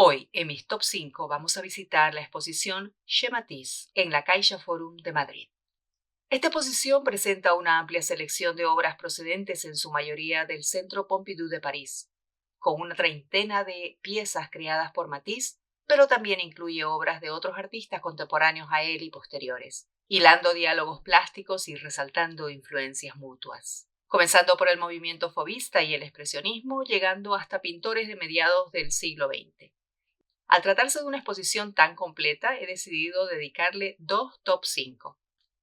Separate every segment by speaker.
Speaker 1: Hoy, en mis top 5, vamos a visitar la exposición Chez Matisse en la Caixa Forum de Madrid. Esta exposición presenta una amplia selección de obras procedentes en su mayoría del Centro Pompidou de París, con una treintena de piezas creadas por Matisse, pero también incluye obras de otros artistas contemporáneos a él y posteriores, hilando diálogos plásticos y resaltando influencias mutuas. Comenzando por el movimiento fauvista y el expresionismo, llegando hasta pintores de mediados del siglo XX. Al tratarse de una exposición tan completa, he decidido dedicarle dos top 5.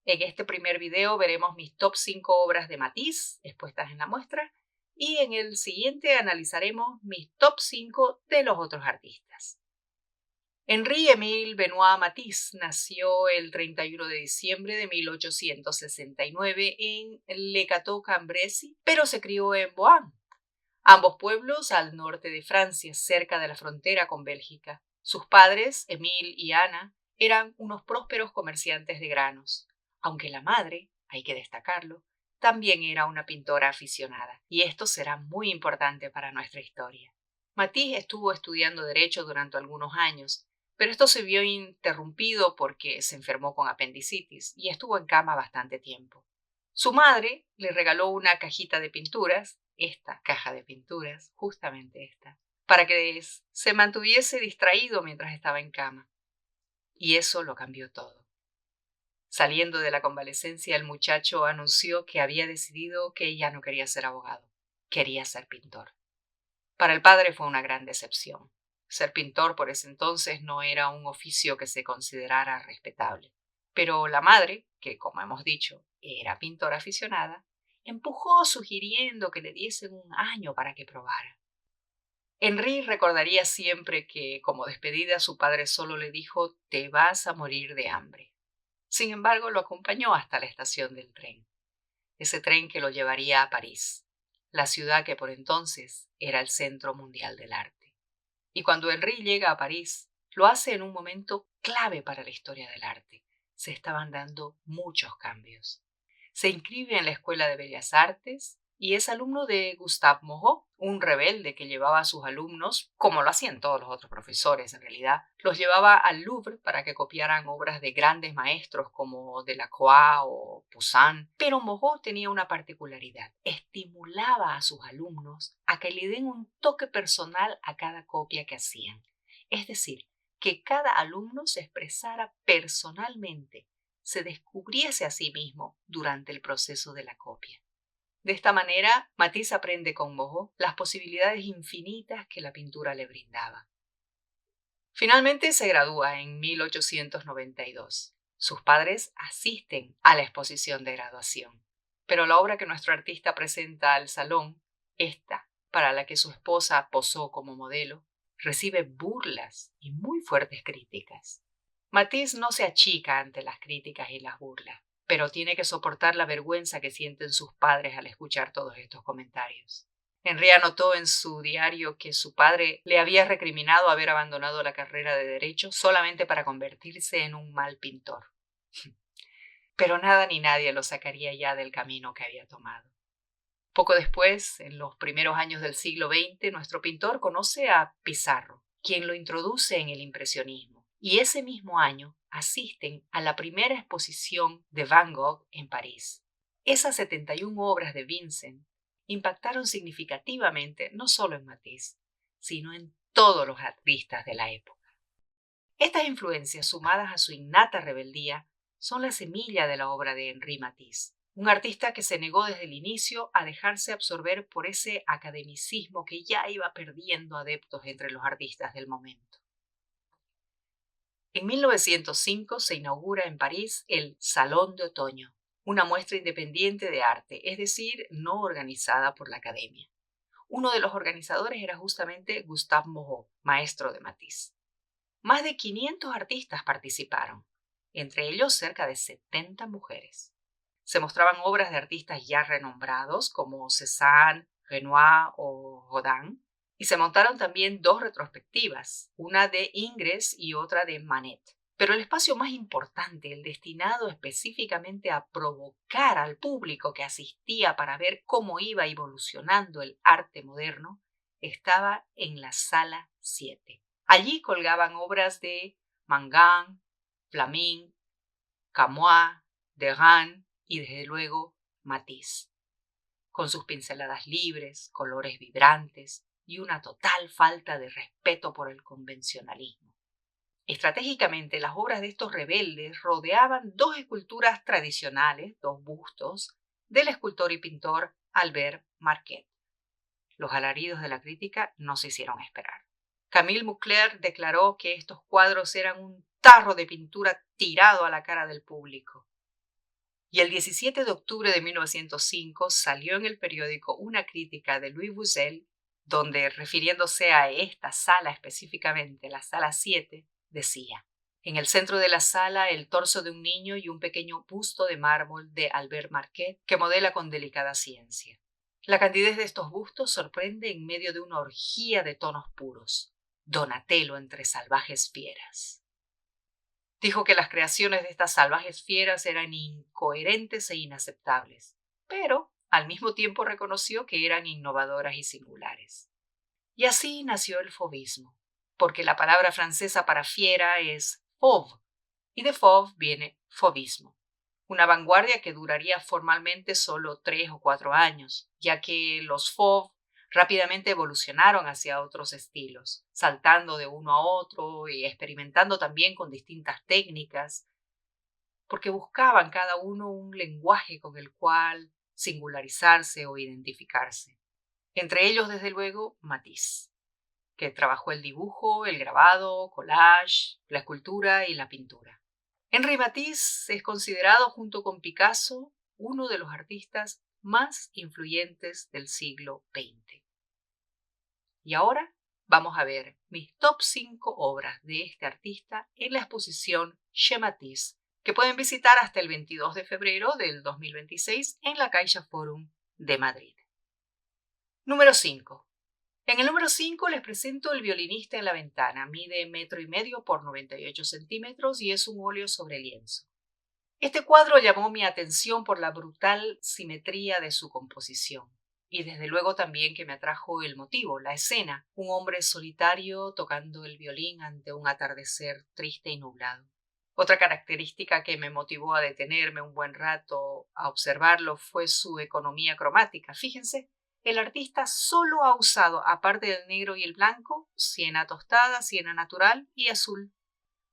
Speaker 1: En este primer video veremos mis top 5 obras de Matisse expuestas en la muestra y en el siguiente analizaremos mis top 5 de los otros artistas. Henri-Émile Benoît Matisse nació el 31 de diciembre de 1869 en Le Cateau-Cambrésis, pero se crió en Bohun, ambos pueblos al norte de Francia, cerca de la frontera con Bélgica. Sus padres, Émile y Anna, eran unos prósperos comerciantes de granos, aunque la madre, hay que destacarlo, también era una pintora aficionada, y esto será muy importante para nuestra historia. Matisse estuvo estudiando Derecho durante algunos años, pero esto se vio interrumpido porque se enfermó con apendicitis y estuvo en cama bastante tiempo. Su madre le regaló una cajita de pinturas, esta caja de pinturas, justamente esta, para que se mantuviese distraído mientras estaba en cama. Y eso lo cambió todo. Saliendo de la convalecencia, el muchacho anunció que había decidido que ya no quería ser abogado, quería ser pintor. Para el padre fue una gran decepción. Ser pintor por ese entonces no era un oficio que se considerara respetable. Pero la madre, que como hemos dicho, era pintora aficionada, empujó sugiriendo que le diesen un año para que probara. Henri recordaría siempre que, como despedida, su padre solo le dijo: «Te vas a morir de hambre». Sin embargo, lo acompañó hasta la estación del tren. Ese tren que lo llevaría a París, la ciudad que por entonces era el centro mundial del arte. Y cuando Henri llega a París, lo hace en un momento clave para la historia del arte. Se estaban dando muchos cambios. Se inscribe en la Escuela de Bellas Artes y es alumno de Gustave Moreau, un rebelde que llevaba a sus alumnos, como lo hacían todos los otros profesores en realidad, los llevaba al Louvre para que copiaran obras de grandes maestros como Delacroix o Poussin. Pero Moreau tenía una particularidad: estimulaba a sus alumnos a que le den un toque personal a cada copia que hacían. Es decir, que cada alumno se expresara personalmente, se descubriese a sí mismo durante el proceso de la copia. De esta manera, Matisse aprende con Moreau las posibilidades infinitas que la pintura le brindaba. Finalmente se gradúa en 1892. Sus padres asisten a la exposición de graduación, pero la obra que nuestro artista presenta al salón, esta para la que su esposa posó como modelo, recibe burlas y muy fuertes críticas. Matisse no se achica ante las críticas y las burlas, pero tiene que soportar la vergüenza que sienten sus padres al escuchar todos estos comentarios. Henri anotó en su diario que su padre le había recriminado haber abandonado la carrera de Derecho solamente para convertirse en un mal pintor. Pero nada ni nadie lo sacaría ya del camino que había tomado. Poco después, en los primeros años del siglo XX, nuestro pintor conoce a Pissarro, quien lo introduce en el impresionismo. Y ese mismo año asisten a la primera exposición de Van Gogh en París. Esas 71 obras de Vincent impactaron significativamente no solo en Matisse, sino en todos los artistas de la época. Estas influencias, sumadas a su innata rebeldía, son la semilla de la obra de Henri Matisse, un artista que se negó desde el inicio a dejarse absorber por ese academicismo que ya iba perdiendo adeptos entre los artistas del momento. En 1905 se inaugura en París el Salón de Otoño, una muestra independiente de arte, es decir, no organizada por la Academia. Uno de los organizadores era justamente Gustave Moreau, maestro de Matisse. Más de 500 artistas participaron, entre ellos cerca de 70 mujeres. Se mostraban obras de artistas ya renombrados como Cézanne, Renoir o Rodin, y se montaron también dos retrospectivas, una de Ingres y otra de Manet. Pero el espacio más importante, el destinado específicamente a provocar al público que asistía para ver cómo iba evolucionando el arte moderno, estaba en la sala 7, Allí colgaban obras de Mangan, Flaming, Camois, Derain y desde luego Matisse, con sus pinceladas libres, colores vibrantes y una total falta de respeto por el convencionalismo. Estratégicamente, las obras de estos rebeldes rodeaban dos esculturas tradicionales, dos bustos, del escultor y pintor Albert Marquet. Los alaridos de la crítica no se hicieron esperar. Camille Moucler declaró que estos cuadros eran un tarro de pintura tirado a la cara del público. Y el 17 de octubre de 1905 salió en el periódico una crítica de Louis Bussel, donde, refiriéndose a esta sala específicamente, la sala 7, decía: en el centro de la sala el torso de un niño y un pequeño busto de mármol de Albert Marquet que modela con delicada ciencia. La candidez de estos bustos sorprende en medio de una orgía de tonos puros. Donatello entre salvajes fieras. Dijo que las creaciones de estas salvajes fieras eran incoherentes e inaceptables, pero al mismo tiempo reconoció que eran innovadoras y singulares. Y así nació el fauvismo, porque la palabra francesa para fiera es fauve, y de fauve viene fauvismo, una vanguardia que duraría formalmente solo 3 o 4 años, ya que los fauves rápidamente evolucionaron hacia otros estilos, saltando de uno a otro y experimentando también con distintas técnicas, porque buscaban cada uno un lenguaje con el cual singularizarse o identificarse. Entre ellos, desde luego, Matisse, que trabajó el dibujo, el grabado, collage, la escultura y la pintura. Henri Matisse es considerado, junto con Picasso, uno de los artistas más influyentes del siglo XX. Y ahora vamos a ver mis top 5 obras de este artista en la exposición Chez Matisse, que pueden visitar hasta el 22 de febrero del 2026 en la Caixa Forum de Madrid. Número 5. En el número 5 les presento El violinista en la ventana. Mide 1,5 metros por 98 centímetros y es un óleo sobre lienzo. Este cuadro llamó mi atención por la brutal simetría de su composición. Y desde luego también que me atrajo el motivo, la escena, un hombre solitario tocando el violín ante un atardecer triste y nublado. Otra característica que me motivó a detenerme un buen rato a observarlo fue su economía cromática. Fíjense, el artista solo ha usado, aparte del negro y el blanco, siena tostada, siena natural y azul.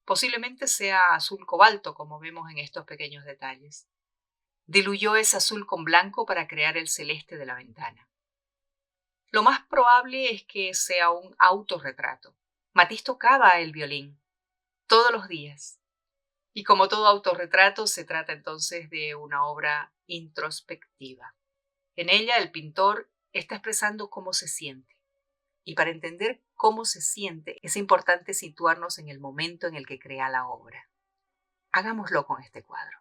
Speaker 1: Posiblemente sea azul cobalto, como vemos en estos pequeños detalles. Diluyó ese azul con blanco para crear el celeste de la ventana. Lo más probable es que sea un autorretrato. Matisse tocaba el violín todos los días. Y como todo autorretrato, se trata entonces de una obra introspectiva. En ella el pintor está expresando cómo se siente. Y para entender cómo se siente, es importante situarnos en el momento en el que crea la obra. Hagámoslo con este cuadro.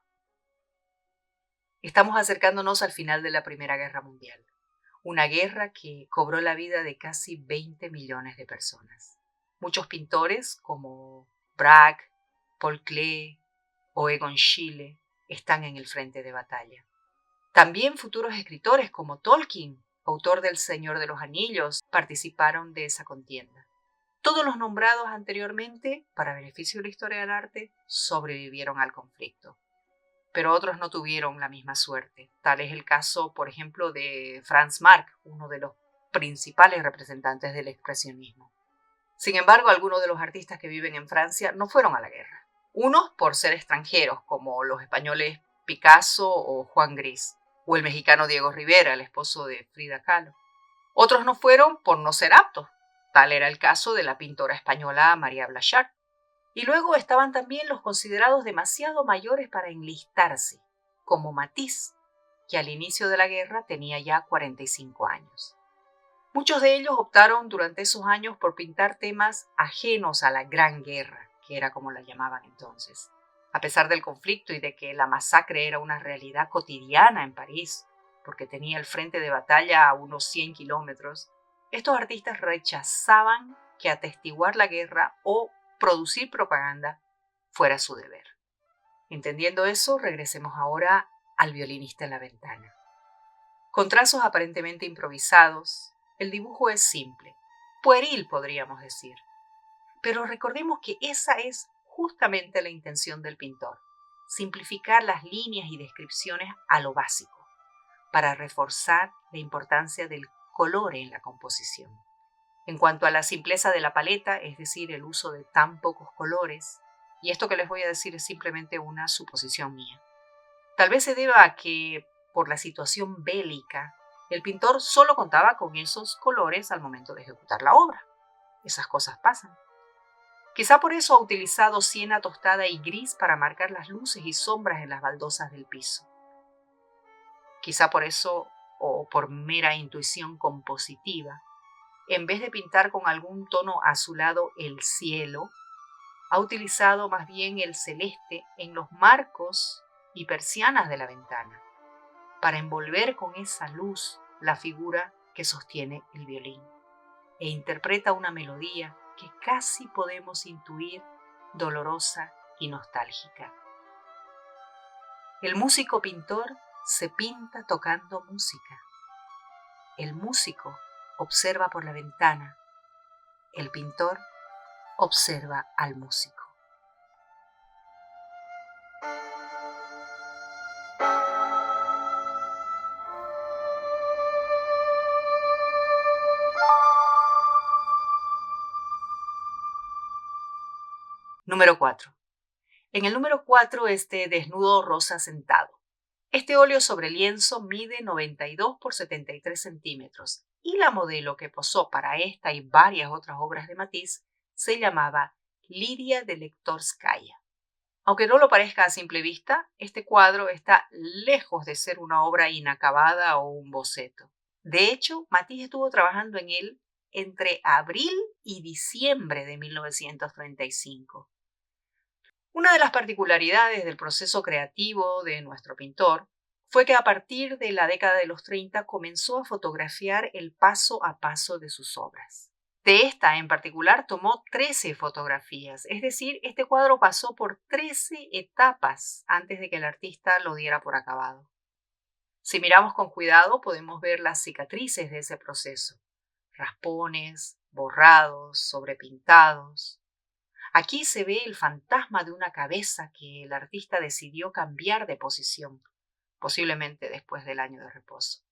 Speaker 1: Estamos acercándonos al final de la Primera Guerra Mundial, una guerra que cobró la vida de casi 20 millones de personas. Muchos pintores como Braque, Paul Klee o Egon Schiele están en el frente de batalla. También futuros escritores como Tolkien, autor del Señor de los Anillos, participaron de esa contienda. Todos los nombrados anteriormente, para beneficio de la historia del arte, sobrevivieron al conflicto. Pero otros no tuvieron la misma suerte. Tal es el caso, por ejemplo, de Franz Marc, uno de los principales representantes del expresionismo. Sin embargo, algunos de los artistas que viven en Francia no fueron a la guerra. Unos por ser extranjeros, como los españoles Picasso o Juan Gris, o el mexicano Diego Rivera, el esposo de Frida Kahlo. Otros no fueron por no ser aptos. Tal era el caso de la pintora española María Blanchard. Y luego estaban también los considerados demasiado mayores para enlistarse, como Matisse, que al inicio de la guerra tenía ya 45 años. Muchos de ellos optaron durante esos años por pintar temas ajenos a la Gran Guerra, que era como la llamaban entonces. A pesar del conflicto y de que la masacre era una realidad cotidiana en París, porque tenía el frente de batalla a unos 100 kilómetros, estos artistas rechazaban que atestiguar la guerra o producir propaganda fuera su deber. Entendiendo eso, regresemos ahora al violinista en la ventana. Con trazos aparentemente improvisados, el dibujo es simple, pueril podríamos decir. Pero recordemos que esa es justamente la intención del pintor, simplificar las líneas y descripciones a lo básico, para reforzar la importancia del color en la composición. En cuanto a la simpleza de la paleta, es decir, el uso de tan pocos colores, y esto que les voy a decir es simplemente una suposición mía. Tal vez se deba a que, por la situación bélica, el pintor solo contaba con esos colores al momento de ejecutar la obra. Esas cosas pasan. Quizá por eso ha utilizado siena tostada y gris para marcar las luces y sombras en las baldosas del piso. Quizá por eso, o por mera intuición compositiva, en vez de pintar con algún tono azulado el cielo, ha utilizado más bien el celeste en los marcos y persianas de la ventana, para envolver con esa luz la figura que sostiene el violín e interpreta una melodía que casi podemos intuir dolorosa y nostálgica. El músico pintor se pinta tocando música. El músico observa por la ventana. El pintor observa al músico. Número 4. En el número 4, este desnudo rosa sentado. Este óleo sobre lienzo mide 92 por 73 centímetros y la modelo que posó para esta y varias otras obras de Matisse se llamaba Lidia de Lektorskaya. Aunque no lo parezca a simple vista, este cuadro está lejos de ser una obra inacabada o un boceto. De hecho, Matisse estuvo trabajando en él entre abril y diciembre de 1935. Una de las particularidades del proceso creativo de nuestro pintor fue que a partir de la década de los 30 comenzó a fotografiar el paso a paso de sus obras. De esta en particular tomó 13 fotografías, es decir, este cuadro pasó por 13 etapas antes de que el artista lo diera por acabado. Si miramos con cuidado podemos ver las cicatrices de ese proceso, raspones, borrados, sobrepintados. Aquí se ve el fantasma de una cabeza que el artista decidió cambiar de posición, posiblemente después del año de reposo.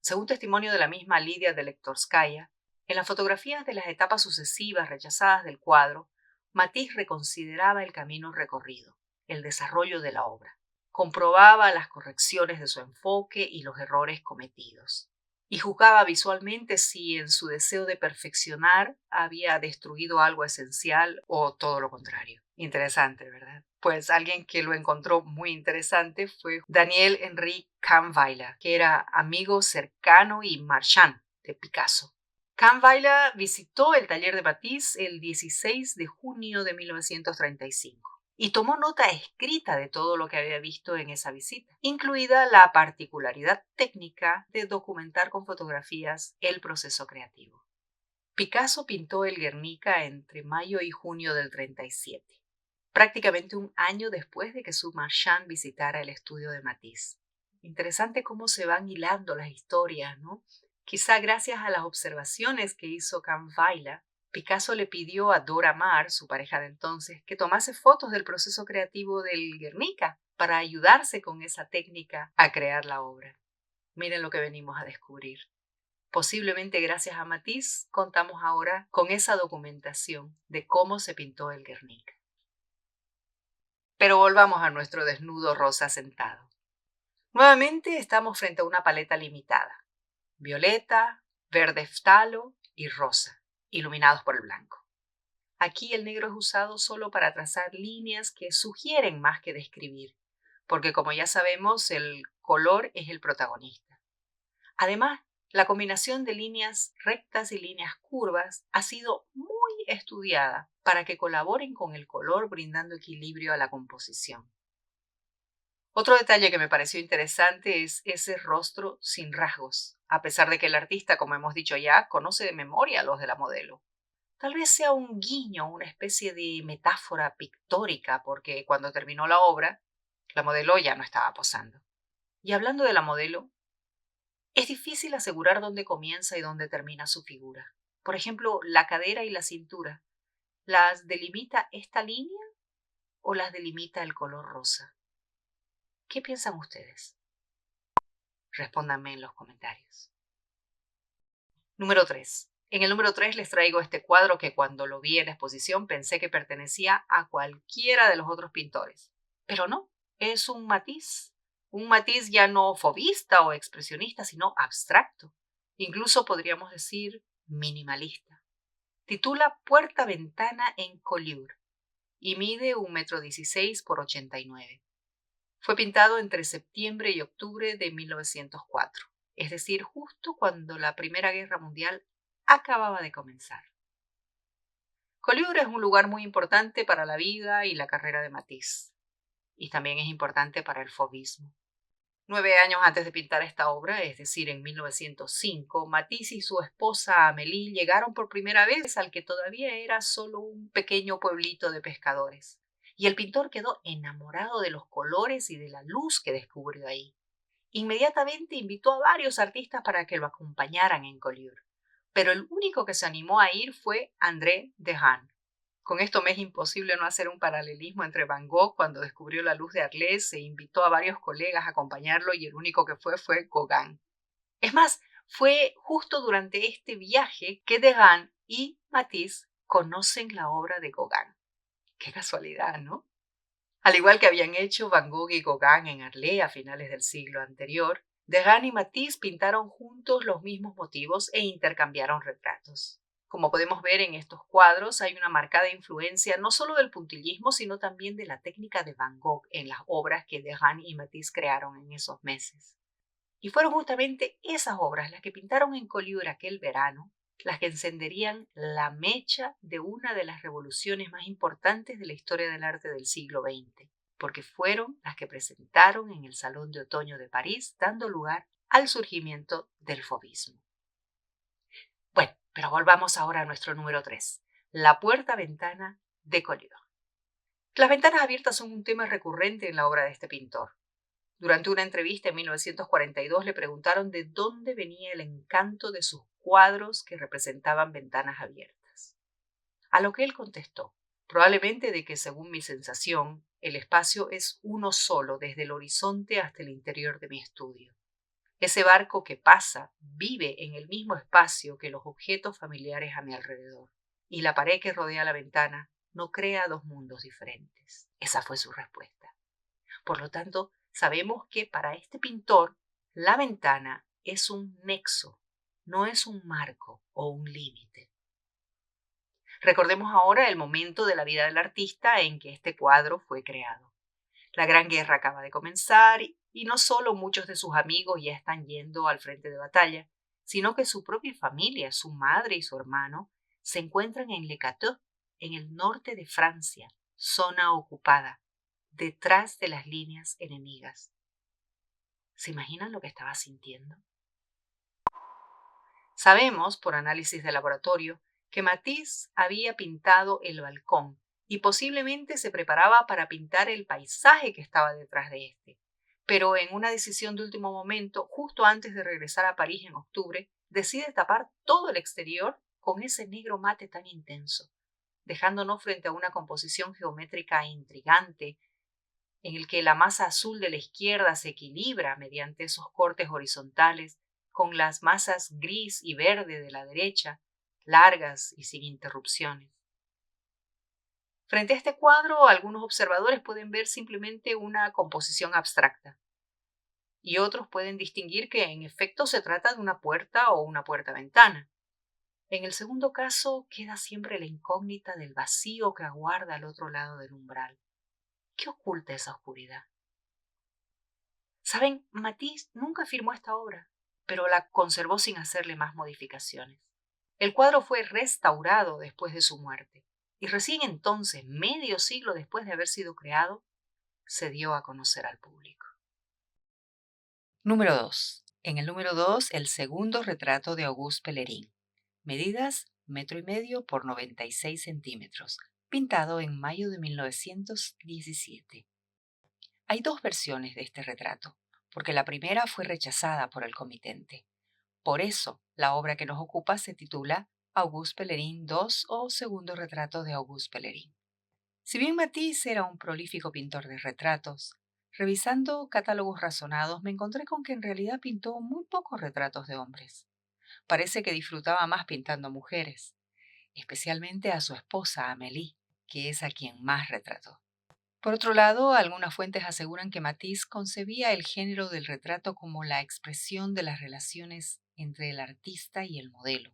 Speaker 1: Según testimonio de la misma Lidia de Lektorskaya, en las fotografías de las etapas sucesivas rechazadas del cuadro, Matisse reconsideraba el camino recorrido, el desarrollo de la obra. Comprobaba las correcciones de su enfoque y los errores cometidos. Y juzgaba visualmente si en su deseo de perfeccionar había destruido algo esencial o todo lo contrario. Interesante, ¿verdad? Pues alguien que lo encontró muy interesante fue Daniel Henri Kahnweiler, que era amigo cercano y marchand de Picasso. Kahnweiler visitó el taller de Matisse el 16 de junio de 1935. Y tomó nota escrita de todo lo que había visto en esa visita, incluida la particularidad técnica de documentar con fotografías el proceso creativo. Picasso pintó el Guernica entre mayo y junio del 37, prácticamente un año después de que su marchand visitara el estudio de Matisse. Interesante cómo se van hilando las historias, ¿no? Quizá gracias a las observaciones que hizo Kahnweiler, Picasso le pidió a Dora Maar, su pareja de entonces, que tomase fotos del proceso creativo del Guernica para ayudarse con esa técnica a crear la obra. Miren lo que venimos a descubrir. Posiblemente gracias a Matisse contamos ahora con esa documentación de cómo se pintó el Guernica. Pero volvamos a nuestro desnudo rosa sentado. Nuevamente estamos frente a una paleta limitada. Violeta, verde ftalo y rosa, iluminados por el blanco. Aquí el negro es usado solo para trazar líneas que sugieren más que describir, porque como ya sabemos, el color es el protagonista. Además, la combinación de líneas rectas y líneas curvas ha sido muy estudiada para que colaboren con el color brindando equilibrio a la composición. Otro detalle que me pareció interesante es ese rostro sin rasgos, a pesar de que el artista, como hemos dicho ya, conoce de memoria los de la modelo. Tal vez sea un guiño, una especie de metáfora pictórica, porque cuando terminó la obra, la modelo ya no estaba posando. Y hablando de la modelo, es difícil asegurar dónde comienza y dónde termina su figura. Por ejemplo, la cadera y la cintura ¿Las delimita esta línea o las delimita el color rosa? ¿Qué piensan ustedes? Respóndanme en los comentarios. Número 3. En el número 3 les traigo este cuadro que cuando lo vi en la exposición pensé que pertenecía a cualquiera de los otros pintores. Pero no, es un matiz. Un matiz ya no fovista o expresionista, sino abstracto. Incluso podríamos decir minimalista. Titula Puerta-ventana en Collioure y mide 1,16 m por 89. Fue pintado entre septiembre y octubre de 1904, es decir, justo cuando la Primera Guerra Mundial acababa de comenzar. Collioure es un lugar muy importante para la vida y la carrera de Matisse, y también es importante para el fauvismo. 9 años antes de pintar esta obra, es decir, en 1905, Matisse y su esposa Amélie llegaron por primera vez al que todavía era solo un pequeño pueblito de pescadores. Y el pintor quedó enamorado de los colores y de la luz que descubrió ahí. Inmediatamente invitó a varios artistas para que lo acompañaran en Collioure, pero el único que se animó a ir fue André Dehaene. Con esto me es imposible no hacer un paralelismo entre Van Gogh cuando descubrió la luz de Arles e invitó a varios colegas a acompañarlo y el único que fue Gauguin. Es más, fue justo durante este viaje que Dehaene y Matisse conocen la obra de Gauguin. Qué casualidad, ¿no? Al igual que habían hecho Van Gogh y Gauguin en Arles a finales del siglo anterior, Dehaene y Matisse pintaron juntos los mismos motivos e intercambiaron retratos. Como podemos ver en estos cuadros, hay una marcada influencia no solo del puntillismo, sino también de la técnica de Van Gogh en las obras que Dehaene y Matisse crearon en esos meses. Y fueron justamente esas obras las que pintaron en Collioure aquel verano, las que encenderían la mecha de una de las revoluciones más importantes de la historia del arte del siglo XX, porque fueron las que presentaron en el Salón de Otoño de París, dando lugar al surgimiento del fauvismo. Bueno, pero volvamos ahora a nuestro número 3, la puerta-ventana de Collioure. Las ventanas abiertas son un tema recurrente en la obra de este pintor. Durante una entrevista en 1942 le preguntaron de dónde venía el encanto de sus cuadros que representaban ventanas abiertas. A lo que él contestó, probablemente de que según mi sensación, el espacio es uno solo desde el horizonte hasta el interior de mi estudio. Ese barco que pasa vive en el mismo espacio que los objetos familiares a mi alrededor, y la pared que rodea la ventana no crea dos mundos diferentes. Esa fue su respuesta. Por lo tanto, sabemos que para este pintor, la ventana es un nexo, no es un marco o un límite. Recordemos ahora el momento de la vida del artista en que este cuadro fue creado. La Gran Guerra acaba de comenzar y no solo muchos de sus amigos ya están yendo al frente de batalla, sino que su propia familia, su madre y su hermano, se encuentran en Le Cateau, en el norte de Francia, zona ocupada, detrás de las líneas enemigas. ¿Se imaginan lo que estaba sintiendo? Sabemos, por análisis de laboratorio, que Matisse había pintado el balcón y posiblemente se preparaba para pintar el paisaje que estaba detrás de este. Pero en una decisión de último momento, justo antes de regresar a París en octubre, decide tapar todo el exterior con ese negro mate tan intenso, dejándonos frente a una composición geométrica intrigante en el que la masa azul de la izquierda se equilibra mediante esos cortes horizontales con las masas gris y verde de la derecha, largas y sin interrupciones. Frente a este cuadro, algunos observadores pueden ver simplemente una composición abstracta y otros pueden distinguir que en efecto se trata de una puerta o una puerta-ventana. En el segundo caso, queda siempre la incógnita del vacío que aguarda al otro lado del umbral. ¿Qué oculta esa oscuridad? Saben, Matisse nunca firmó esta obra, pero la conservó sin hacerle más modificaciones. El cuadro fue restaurado después de su muerte, y recién entonces, medio siglo después de haber sido creado, se dio a conocer al público. Número 2. En el número 2, el segundo retrato de Auguste Pellerin. Medidas 1,5 m por 96 centímetros, pintado en mayo de 1917. Hay dos versiones de este retrato, porque la primera fue rechazada por el comitente. Por eso, la obra que nos ocupa se titula Auguste Pellerin II o Segundo retrato de Auguste Pellerin. Si bien Matisse era un prolífico pintor de retratos, revisando catálogos razonados me encontré con que en realidad pintó muy pocos retratos de hombres. Parece que disfrutaba más pintando mujeres, especialmente a su esposa Amélie, que es a quien más retrató. Por otro lado, algunas fuentes aseguran que Matisse concebía el género del retrato como la expresión de las relaciones entre el artista y el modelo,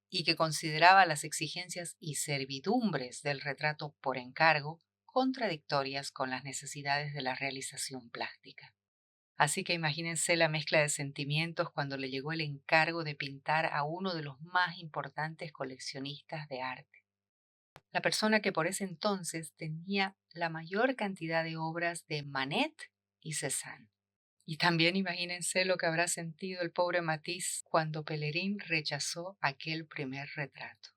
Speaker 1: y que consideraba las exigencias y servidumbres del retrato por encargo contradictorias con las necesidades de la realización plástica. Así que imagínense la mezcla de sentimientos cuando le llegó el encargo de pintar a uno de los más importantes coleccionistas de arte, la persona que por ese entonces tenía la mayor cantidad de obras de Manet y Cézanne. Y también imagínense lo que habrá sentido el pobre Matisse cuando Pellerin rechazó aquel primer retrato.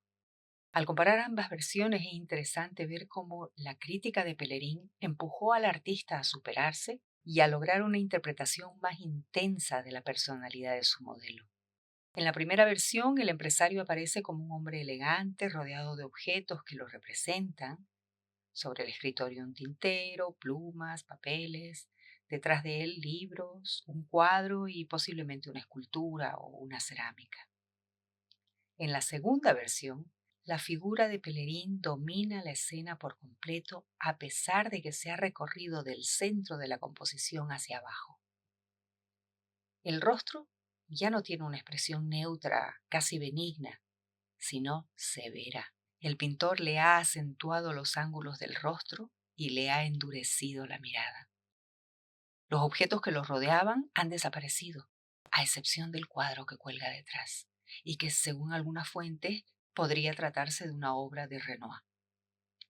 Speaker 1: Al comparar ambas versiones es interesante ver cómo la crítica de Pellerin empujó al artista a superarse y a lograr una interpretación más intensa de la personalidad de su modelo. En la primera versión, el empresario aparece como un hombre elegante, rodeado de objetos que lo representan. Sobre el escritorio un tintero, plumas, papeles. Detrás de él libros, un cuadro y posiblemente una escultura o una cerámica. En la segunda versión, la figura de Pellerin domina la escena por completo a pesar de que se ha recorrido del centro de la composición hacia abajo. El rostro ya no tiene una expresión neutra, casi benigna, sino severa. El pintor le ha acentuado los ángulos del rostro y le ha endurecido la mirada. Los objetos que los rodeaban han desaparecido, a excepción del cuadro que cuelga detrás, y que según algunas fuentes podría tratarse de una obra de Renoir.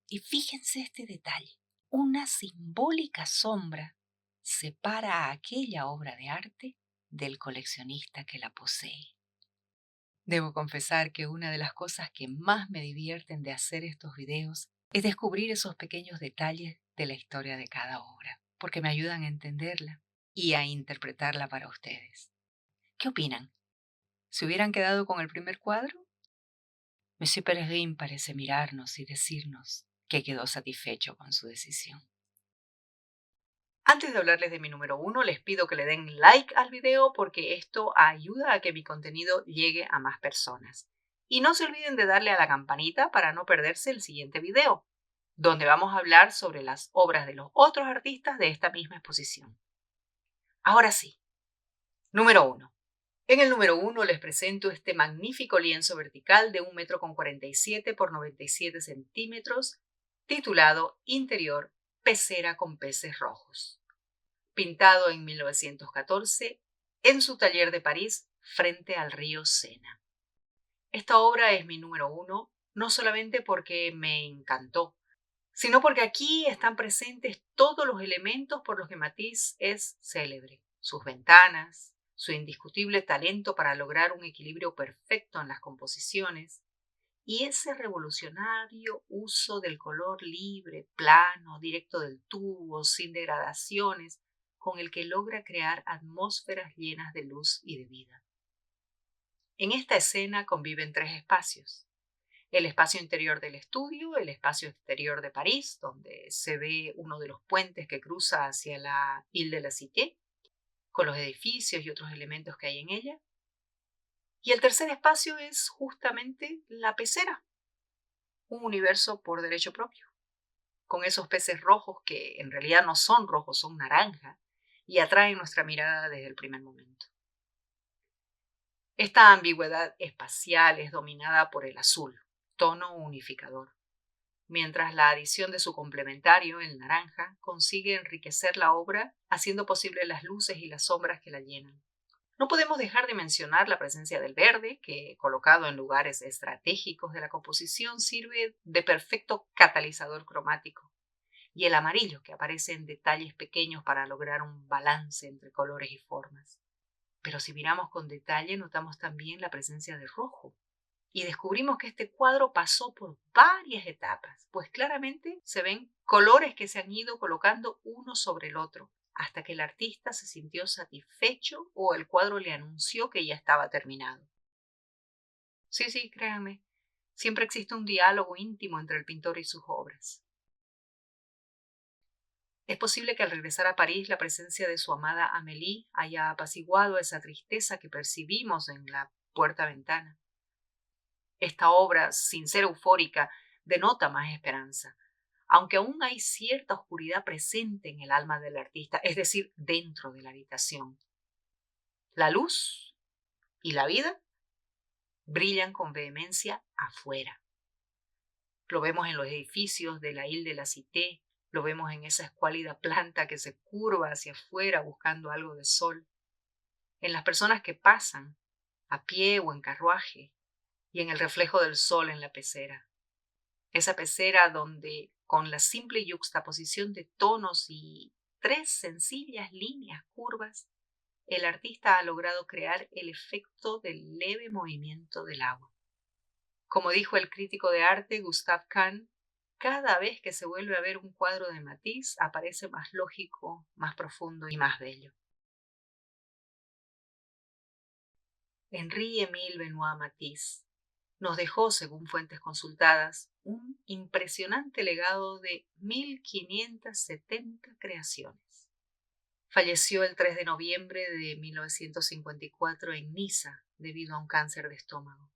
Speaker 1: Y fíjense este detalle, una simbólica sombra separa a aquella obra de arte del coleccionista que la posee. Debo confesar que una de las cosas que más me divierten de hacer estos videos es descubrir esos pequeños detalles de la historia de cada obra, porque me ayudan a entenderla y a interpretarla para ustedes. ¿Qué opinan? ¿Se hubieran quedado con el primer cuadro? Monsieur Pellegrin parece mirarnos y decirnos que quedó satisfecho con su decisión. Antes de hablarles de mi número 1, les pido que le den like al video porque esto ayuda a que mi contenido llegue a más personas. Y no se olviden de darle a la campanita para no perderse el siguiente video, donde vamos a hablar sobre las obras de los otros artistas de esta misma exposición. Ahora sí, número 1. En el número 1 les presento este magnífico lienzo vertical de 1,47 m por 97 centímetros, titulado Interior Pecera con peces rojos, pintado en 1914 en su taller de París frente al río Sena. Esta obra es mi número 1, no solamente porque me encantó, sino porque aquí están presentes todos los elementos por los que Matisse es célebre. Sus ventanas, su indiscutible talento para lograr un equilibrio perfecto en las composiciones y ese revolucionario uso del color libre, plano, directo del tubo, sin degradaciones, con el que logra crear atmósferas llenas de luz y de vida. En esta escena conviven tres espacios: el espacio interior del estudio, el espacio exterior de París, donde se ve uno de los puentes que cruza hacia la Ile de la Cité, con los edificios y otros elementos que hay en ella, y el tercer espacio es justamente la pecera, un universo por derecho propio, con esos peces rojos que en realidad no son rojos, son naranja, y atraen nuestra mirada desde el primer momento. Esta ambigüedad espacial es dominada por el azul, tono unificador, mientras la adición de su complementario, el naranja, consigue enriquecer la obra, haciendo posible las luces y las sombras que la llenan. No podemos dejar de mencionar la presencia del verde, que, colocado en lugares estratégicos de la composición, sirve de perfecto catalizador cromático, y el amarillo, que aparece en detalles pequeños para lograr un balance entre colores y formas. Pero si miramos con detalle, notamos también la presencia de rojo, y descubrimos que este cuadro pasó por varias etapas, pues claramente se ven colores que se han ido colocando uno sobre el otro, hasta que el artista se sintió satisfecho o el cuadro le anunció que ya estaba terminado. Sí, créanme, Siempre existe un diálogo íntimo entre el pintor y sus obras. Es posible que al regresar a París la presencia de su amada Amélie haya apaciguado esa tristeza que percibimos en la puerta-ventana. Esta obra, sin ser eufórica, denota más esperanza, aunque aún hay cierta oscuridad presente en el alma del artista, es decir, dentro de la habitación. La luz y la vida brillan con vehemencia afuera. Lo vemos en los edificios de la Ile de la Cité, lo vemos en esa escuálida planta que se curva hacia afuera buscando algo de sol, en las personas que pasan, a pie o en carruaje, y en el reflejo del sol en la pecera. Esa pecera donde, con la simple yuxtaposición de tonos y 3 sencillas líneas curvas, el artista ha logrado crear el efecto del leve movimiento del agua. Como dijo el crítico de arte Gustave Kahn, cada vez que se vuelve a ver un cuadro de Matisse aparece más lógico, más profundo y más bello. Henri-Émile Benoît Matisse nos dejó, según fuentes consultadas, un impresionante legado de 1570 creaciones. Falleció el 3 de noviembre de 1954 en Niza debido a un cáncer de estómago.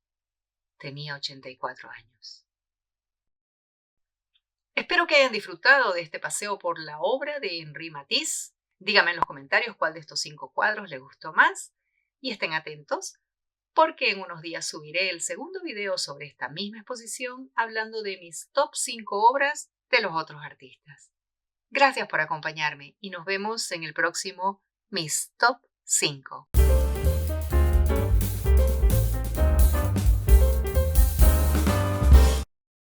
Speaker 1: Tenía 84 años. Espero que hayan disfrutado de este paseo por la obra de Henri Matisse. Díganme en los comentarios cuál de estos 5 cuadros les gustó más y estén atentos porque en unos días subiré el segundo video sobre esta misma exposición hablando de mis top 5 obras de los otros artistas. Gracias por acompañarme y nos vemos en el próximo Mis Top 5.